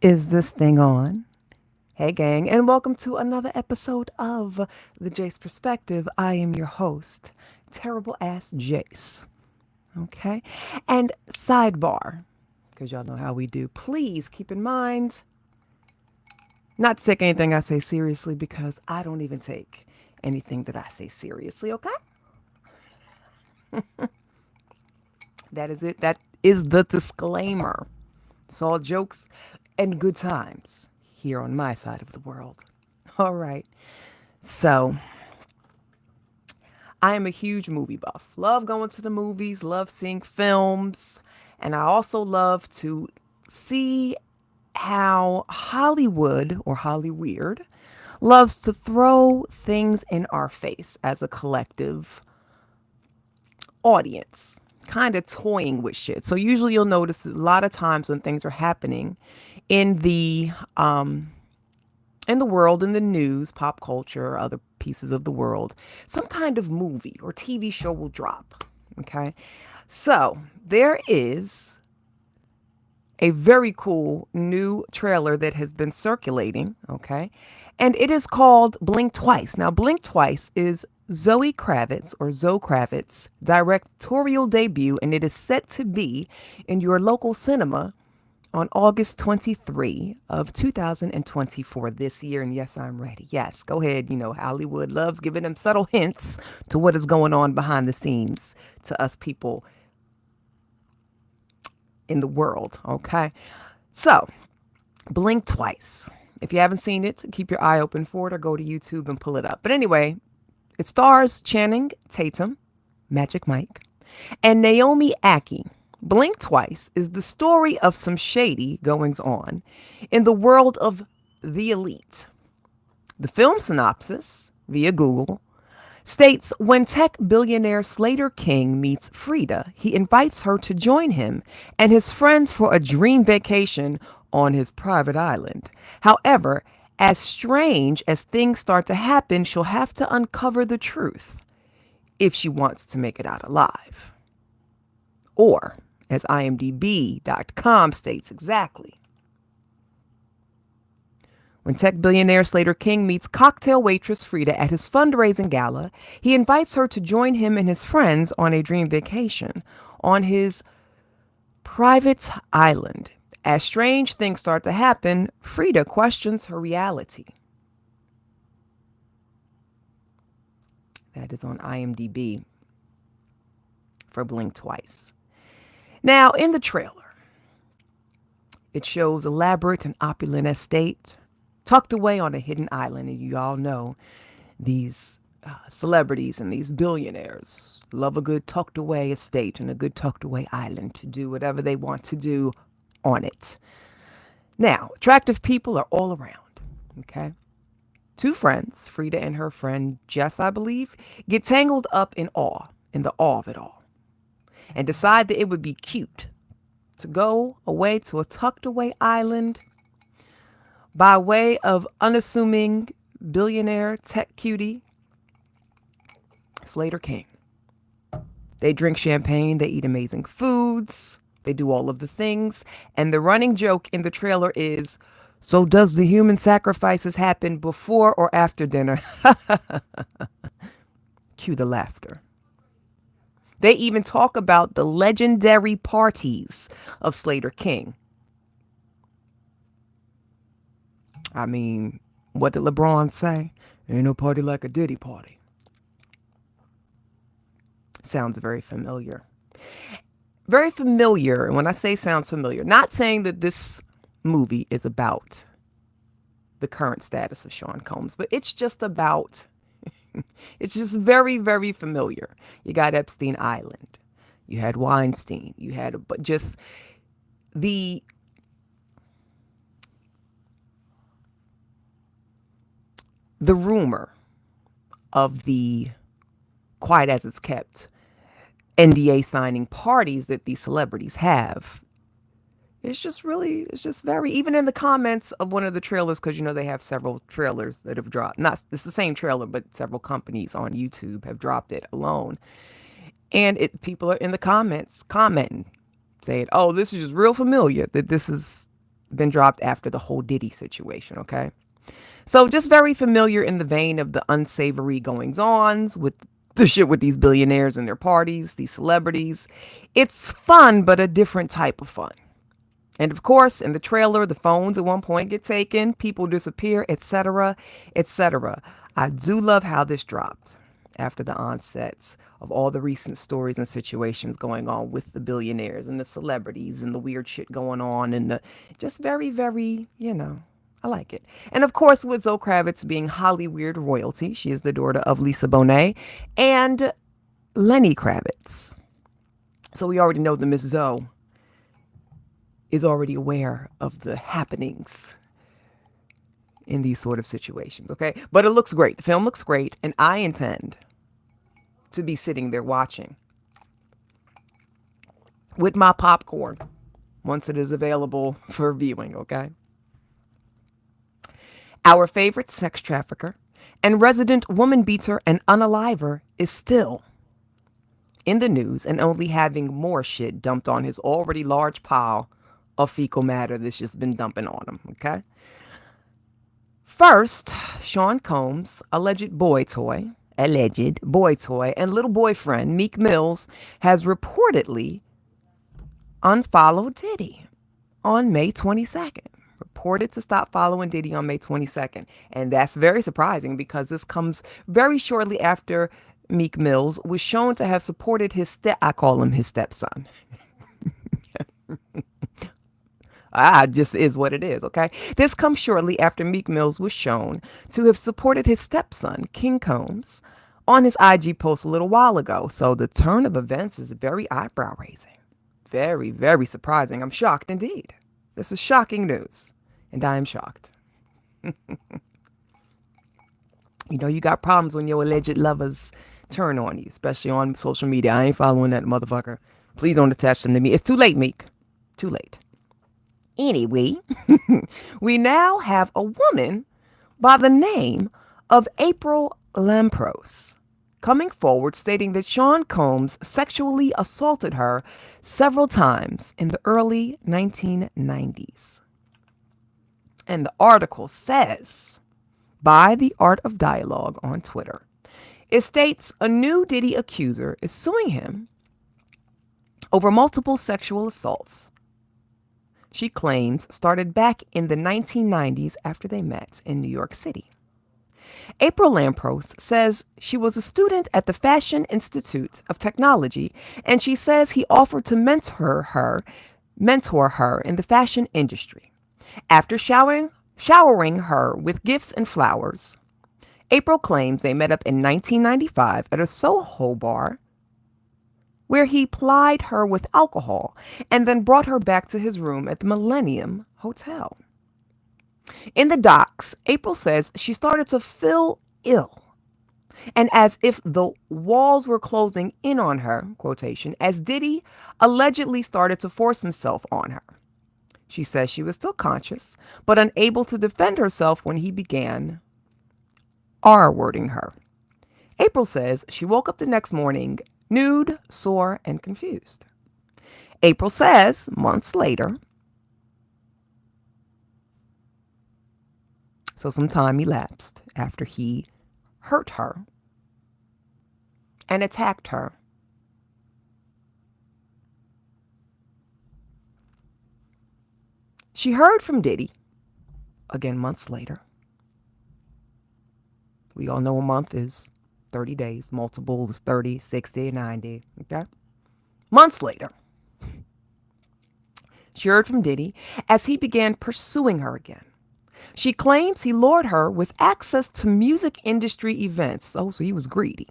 Is this thing on? Hey, gang, and welcome to another episode of The Jace Perspective. I am your host, Terrible Ass Jace. Okay? And sidebar, because y'all know how we do, please keep in mind not to take anything I say seriously because I don't even take anything that I say seriously, okay? That is it. That is the disclaimer. It's all jokes and good times here on my side of the world. All right. So, I am a huge movie buff. Love going to the movies, love seeing films, and I also love to see how Hollywood or Hollyweird loves to throw things in our face as a collective audience, kind of toying with shit. So usually you'll notice that a lot of times when things are happening in the world, in the news, pop culture, other pieces of the world, some kind of movie or TV show will drop. Okay. So there is a very cool new trailer that has been circulating. Okay. And it is called Blink Twice. Now, Blink Twice is Zoe Kravitz or Zoe Kravitz directorial debut, and it is set to be in your local cinema on August 23 of 2024 this year. And yes, I'm ready. Yes, go ahead. You know, Hollywood loves giving them subtle hints to what is going on behind the scenes to us people in the world. Okay. So, Blink Twice. If you haven't seen it, keep your eye open for it or go to YouTube and pull it up. But anyway, it stars Channing Tatum, Magic Mike, and Naomi Ackie. Blink Twice is the story of some shady goings on in the world of the elite. The film synopsis, via Google, states when tech billionaire Slater King meets Frida, he invites her to join him and his friends for a dream vacation on his private island. However, as strange as things start to happen, she'll have to uncover the truth if she wants to make it out alive. Or, as IMDb.com states exactly, when tech billionaire Slater King meets cocktail waitress Frida at his fundraising gala, he invites her to join him and his friends on a dream vacation on his private island. As strange things start to happen, Frida questions her reality. That is on IMDb for Blink Twice. Now, in the trailer, it shows elaborate and opulent estate tucked away on a hidden island. And you all know these celebrities and these billionaires love a good tucked away estate and a good tucked away island to do whatever they want to do on it. Now, attractive people are all around. Okay. Two friends, Frida and her friend Jess, I believe, get tangled up in the awe of it all, and decide that it would be cute to go away to a tucked away island by way of unassuming billionaire tech cutie Slater King. They drink champagne, they eat amazing foods, they do all of the things, and the running joke in the trailer is, so does the human sacrifices happen before or after dinner? Cue the laughter. They even talk about the legendary parties of Slater King. I mean, what did LeBron say? Ain't no party like a Diddy party. Sounds very familiar. Very familiar. And when I say sounds familiar, not saying that this movie is about the current status of Sean Combs, but it's just about, it's just very, very familiar. You got Epstein Island. You had Weinstein. You had, but just the rumor of the quiet as it's kept NDA signing parties that these celebrities have. It's just very, even in the comments of one of the trailers, because you know they have several trailers that have dropped. It's the same trailer, but several companies on YouTube have dropped it alone. And people are in the comments commenting, saying, oh, this is just real familiar, that this is been dropped after the whole Diddy situation, okay? So just very familiar in the vein of the unsavory goings-ons with the shit with these billionaires and their parties, these celebrities. It's fun, but a different type of fun. And of course, in the trailer, the phones at one point get taken, people disappear, etc., etc. I do love how this dropped after the onsets of all the recent stories and situations going on with the billionaires and the celebrities and the weird shit going on and the just very, very, I like it. And of course, with Zoe Kravitz being Hollywood royalty, she is the daughter of Lisa Bonet and Lenny Kravitz. So we already know that Miss Zoe is already aware of the happenings in these sort of situations, okay? But it looks great. The film looks great, and I intend to be sitting there watching with my popcorn once it is available for viewing, okay? Our favorite sex trafficker and resident woman beater and unaliver is still in the news and only having more shit dumped on his already large pile of fecal matter that's just been dumping on him, okay? First, Sean Combs' alleged boy toy, and little boyfriend, Meek Mills, has reportedly unfollowed Diddy on May 22nd. Reported to stop following Diddy on May 22nd. And that's very surprising because this comes very shortly after Meek Mills was shown to have supported I call him his stepson. Just is what it is, okay? This comes shortly after Meek Mills was shown to have supported his stepson, King Combs, on his IG post a little while ago. So the turn of events is very eyebrow-raising. Very, very surprising. I'm shocked indeed. This is shocking news, and I am shocked. You got problems when your alleged lovers turn on you, especially on social media. I ain't following that motherfucker. Please don't attach them to me. It's too late, Meek. Too late. Anyway, we now have a woman by the name of April Lampros coming forward stating that Sean Combs sexually assaulted her several times in the early 1990s. And the article says, by the Art of Dialogue on Twitter, it states a new Diddy accuser is suing him over multiple sexual assaults she claims started back in the 1990s after they met in New York City. April Lampros says she was a student at the Fashion Institute of Technology, and she says he offered to mentor her in the fashion industry. After showering her with gifts and flowers, April claims they met up in 1995 at a Soho bar where he plied her with alcohol and then brought her back to his room at the Millennium Hotel. In the docs, April says she started to feel ill, and as if the walls were closing in on her, quotation, as Diddy allegedly started to force himself on her. She says she was still conscious, but unable to defend herself when he began R-wording her. April says she woke up the next morning nude, sore, and confused. April says months later, so some time elapsed after he hurt her and attacked her. She heard from Diddy, again months later. We all know a month is 30 days, multiple is 30, 60, 90, okay? Months later, she heard from Diddy as he began pursuing her again. She claims he lured her with access to music industry events. Oh, so he was greedy.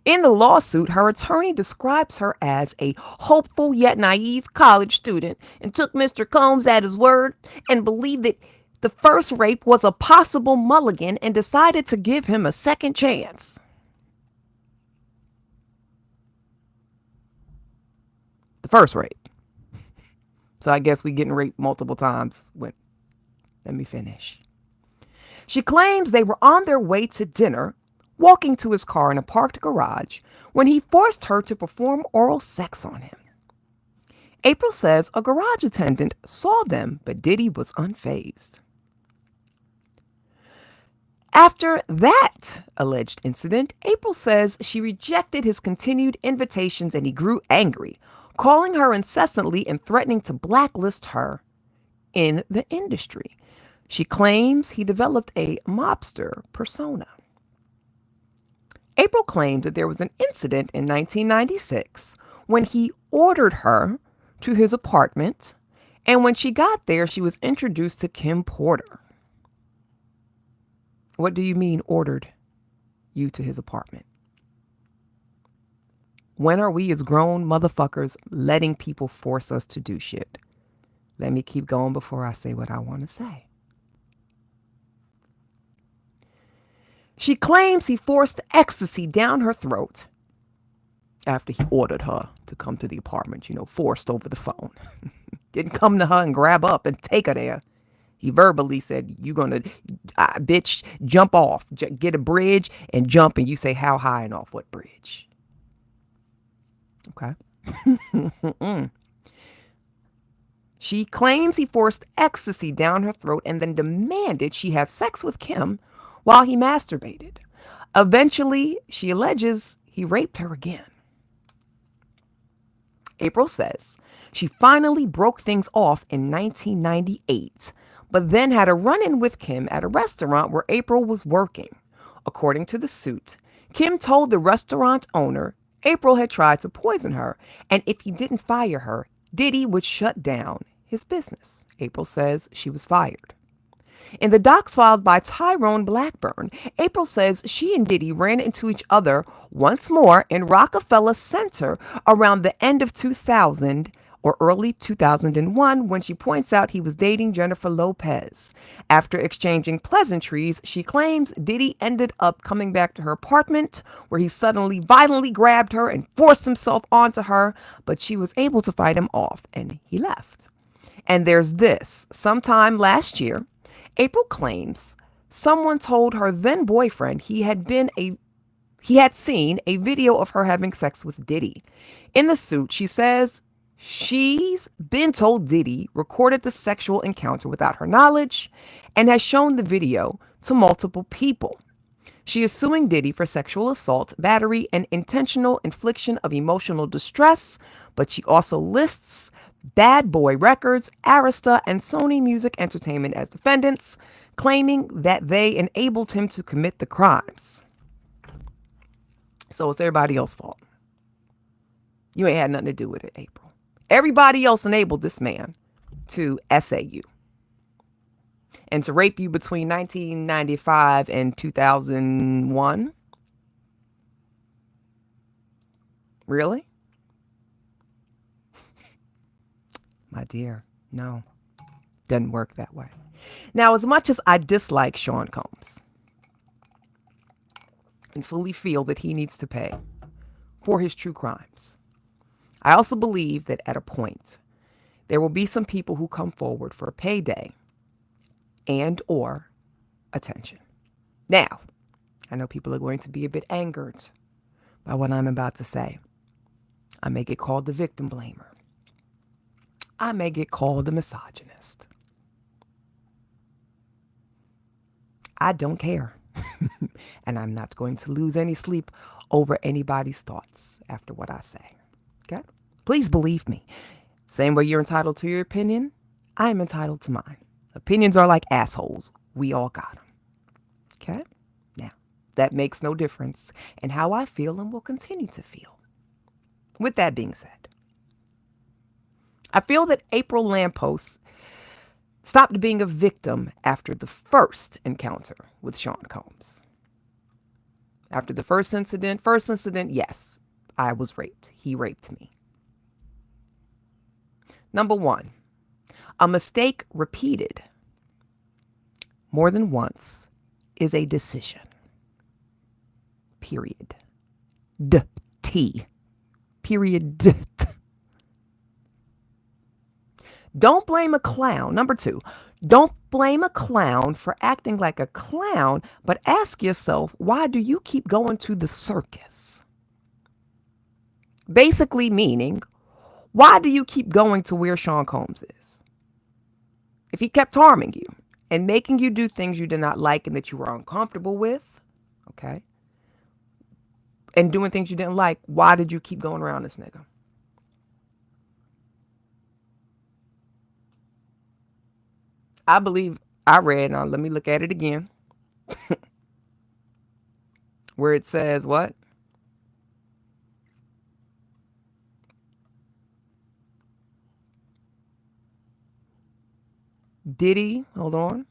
In the lawsuit, her attorney describes her as a hopeful yet naive college student and took Mr. Combs at his word and believed that the first rape was a possible mulligan and decided to give him a second chance. The first rape. So I guess we getting raped multiple times. Let me finish. She claims they were on their way to dinner walking to his car in a parked garage when he forced her to perform oral sex on him. April says a garage attendant saw them, but Diddy was unfazed. After that alleged incident, April says she rejected his continued invitations and he grew angry, calling her incessantly and threatening to blacklist her in the industry. She claims he developed a mobster persona. April claimed that there was an incident in 1996 when he ordered her to his apartment, and when she got there, she was introduced to Kim Porter. What do you mean ordered you to his apartment? When are we as grown motherfuckers letting people force us to do shit? Let me keep going before I say what I want to say. She claims he forced ecstasy down her throat after he ordered her to come to the apartment, forced over the phone. Didn't come to her and grab up and take her there. He verbally said, "You gonna, bitch, jump off. Get a bridge and jump." And you say, "How high and off what bridge?" Okay. She claims he forced ecstasy down her throat and then demanded she have sex with Kim while he masturbated. Eventually, she alleges he raped her again. April says she finally broke things off in 1998, but then had a run-in with Kim at a restaurant where April was working. According to the suit, Kim told the restaurant owner April had tried to poison her, and if he didn't fire her, Diddy would shut down his business. April says she was fired. In the docs filed by Tyrone Blackburn, April says she and Diddy ran into each other once more in Rockefeller Center around the end of 2000 or early 2001 when she points out he was dating Jennifer Lopez. After exchanging pleasantries, she claims Diddy ended up coming back to her apartment where he suddenly violently grabbed her and forced himself onto her, but she was able to fight him off and he left. And there's this. Sometime last year, April claims someone told her then boyfriend he had seen a video of her having sex with Diddy. In the suit, she says she's been told Diddy recorded the sexual encounter without her knowledge and has shown the video to multiple people. She is suing Diddy for sexual assault, battery, and intentional infliction of emotional distress, but she also lists Bad Boy Records, Arista, and Sony Music Entertainment as defendants, claiming that they enabled him to commit the crimes. So it's everybody else's fault. You ain't had nothing to do with it, April. Everybody else enabled this man to essay you and to rape you between 1995 and 2001. Really? My dear, no, doesn't work that way. Now, as much as I dislike Sean Combs and fully feel that he needs to pay for his true crimes, I also believe that at a point, there will be some people who come forward for a payday and or attention. Now, I know people are going to be a bit angered by what I'm about to say. I may get called the victim blamer. I may get called a misogynist. I don't care. And I'm not going to lose any sleep over anybody's thoughts after what I say. Okay? Please believe me. Same way you're entitled to your opinion, I'm entitled to mine. Opinions are like assholes. We all got them. Okay? Now, that makes no difference in how I feel and will continue to feel. With that being said, I feel that April Lampros stopped being a victim after the first encounter with Sean Combs. After the first incident, yes, I was raped. He raped me. Number one, a mistake repeated more than once is a decision. Period. D-T. Period. Don't blame a clown. Number two, don't blame a clown for acting like a clown, but ask yourself, why do you keep going to the circus? Basically meaning, why do you keep going to where Sean Combs is? If he kept harming you and making you do things you did not like and that you were uncomfortable with, okay, and doing things you didn't like, why did you keep going around this nigga? I believe I read, now let me look at it again, where it says what? Diddy, hold on.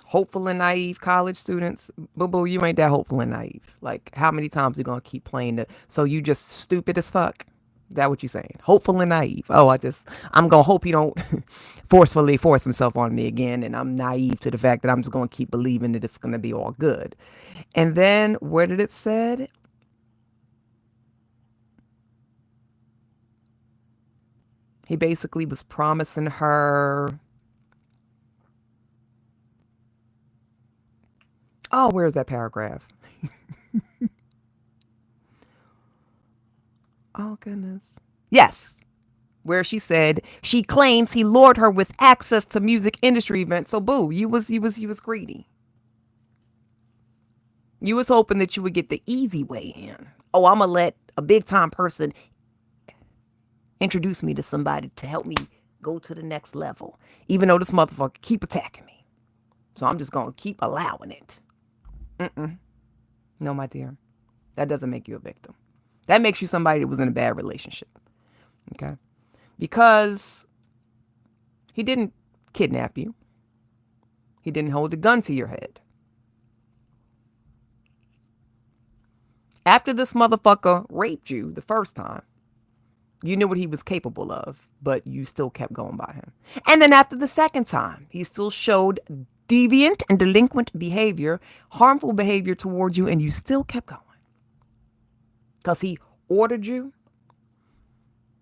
Hopeful and naive college students. Boo boo, you ain't that hopeful and naive. Like, how many times you gonna keep playing the so you just stupid as fuck? That what you saying? Hopeful and naive. Oh, I'm gonna hope he don't forcefully force himself on me again, and I'm naive to the fact that I'm just gonna keep believing that it's gonna be all good. And then where did it said? He basically was promising her. Oh, where's that paragraph? Oh goodness. Yes. Where she said she claims he lured her with access to music industry events. So boo, you was greedy. You was hoping that you would get the easy way in. Oh, I'm gonna let a big time person introduce me to somebody to help me go to the next level. Even though this motherfucker keep attacking me. So I'm just gonna keep allowing it. No, my dear. That doesn't make you a victim. That makes you somebody that was in a bad relationship. Okay? Because he didn't kidnap you. He didn't hold a gun to your head. After this motherfucker raped you the first time, you knew what he was capable of, but you still kept going by him. And then after the second time, he still showed deviant and delinquent behavior, harmful behavior towards you, and you still kept going. Because he ordered you.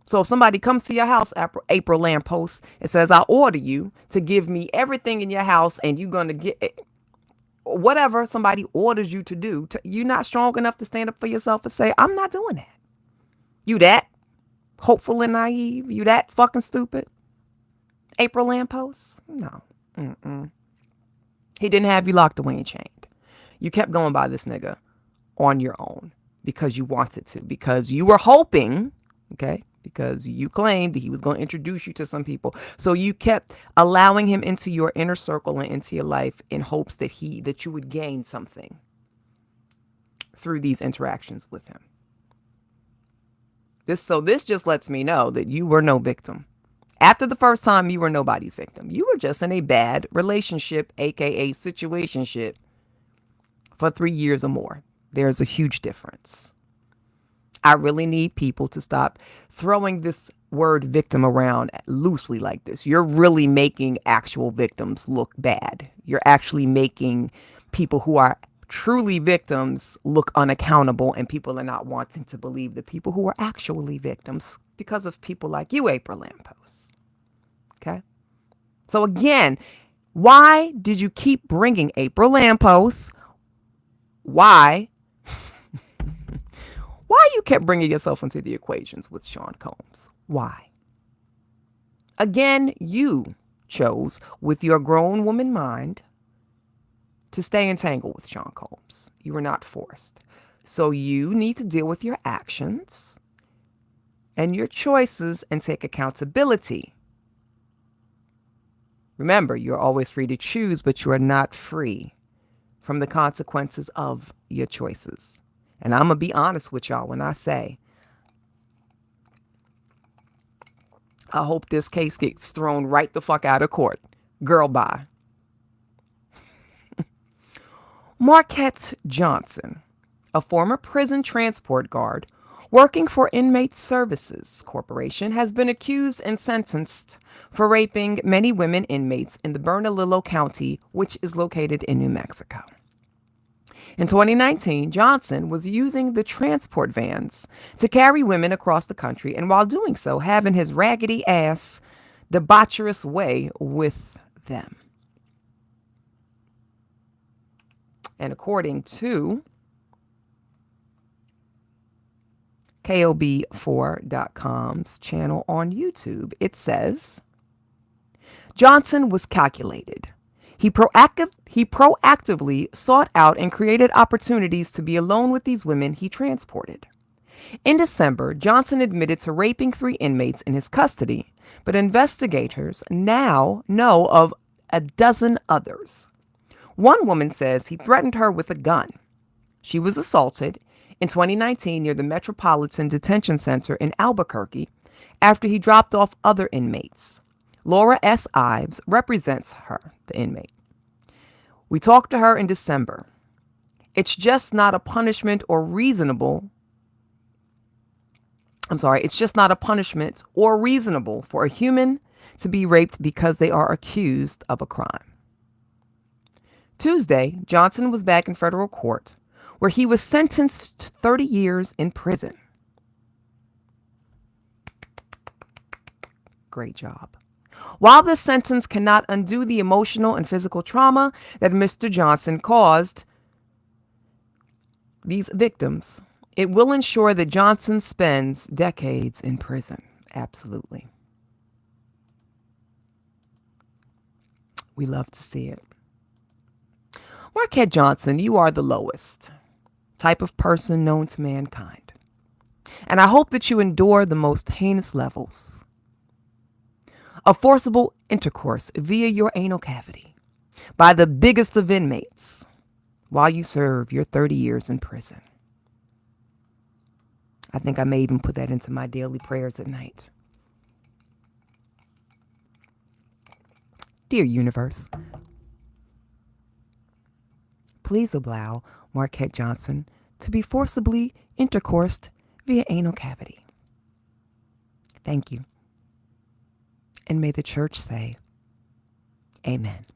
So if somebody comes to your house, April Lampros, and says, I order you to give me everything in your house and you're going to get it, whatever somebody orders you to do, you're not strong enough to stand up for yourself and say, I'm not doing that. You that hopeful and naive? You that fucking stupid? April Lampos? No. He didn't have you locked away and chained. You kept going by this nigga on your own because you wanted to, because you were hoping, okay, because you claimed that he was going to introduce you to some people. So you kept allowing him into your inner circle and into your life in hopes that you would gain something through these interactions with him. This just lets me know that you were no victim. After the first time, you were nobody's victim. You were just in a bad relationship, aka situationship, for 3 years or more. There's a huge difference. I really need people to stop throwing this word victim around loosely like this. You're really making actual victims look bad. You're actually making people who are truly victims look unaccountable, and people are not wanting to believe the people who are actually victims because of people like you, April Lampos. Okay? So again, why did you keep bringing April Lampos? Why you kept bringing yourself into the equations with Sean Combs? Why? Again, you chose with your grown woman mind to stay entangled with Sean Combs. You were not forced. So you need to deal with your actions and your choices and take accountability. Remember, you're always free to choose, but you are not free from the consequences of your choices. And I'm going to be honest with y'all when I say, I hope this case gets thrown right the fuck out of court. Girl, bye. Marquette Johnson, a former prison transport guard working for Inmates Services Corporation, has been accused and sentenced for raping many women inmates in the Bernalillo County, which is located in New Mexico. In 2019, Johnson was using the transport vans to carry women across the country, and while doing so, having his raggedy ass debaucherous way with them. And according to KOB4.com's channel on YouTube, it says Johnson was calculated. He proactively sought out and created opportunities to be alone with these women he transported. In December, Johnson admitted to raping 3 inmates in his custody, but investigators now know of a dozen others. One woman says he threatened her with a gun. She was assaulted in 2019 near the Metropolitan Detention Center in Albuquerque after he dropped off other inmates. Laura S. Ives represents her, the inmate. We talked to her in December. It's just not a punishment or reasonable. It's just not a punishment or reasonable for a human to be raped because they are accused of a crime. Tuesday, Johnson was back in federal court where he was sentenced to 30 years in prison. Great job. While this sentence cannot undo the emotional and physical trauma that Mr. Johnson caused these victims, it will ensure that Johnson spends decades in prison. Absolutely. We love to see it. Marquette Johnson, you are the lowest type of person known to mankind. And I hope that you endure the most heinous levels of forcible intercourse via your anal cavity by the biggest of inmates while you serve your 30 years in prison. I think I may even put that into my daily prayers at night. Dear universe, please allow Marquette Johnson to be forcibly intercoursed via anal cavity. Thank you. And may the church say, amen.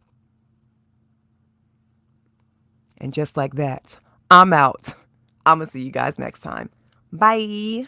And just like that, I'm out. I'm going to see you guys next time. Bye.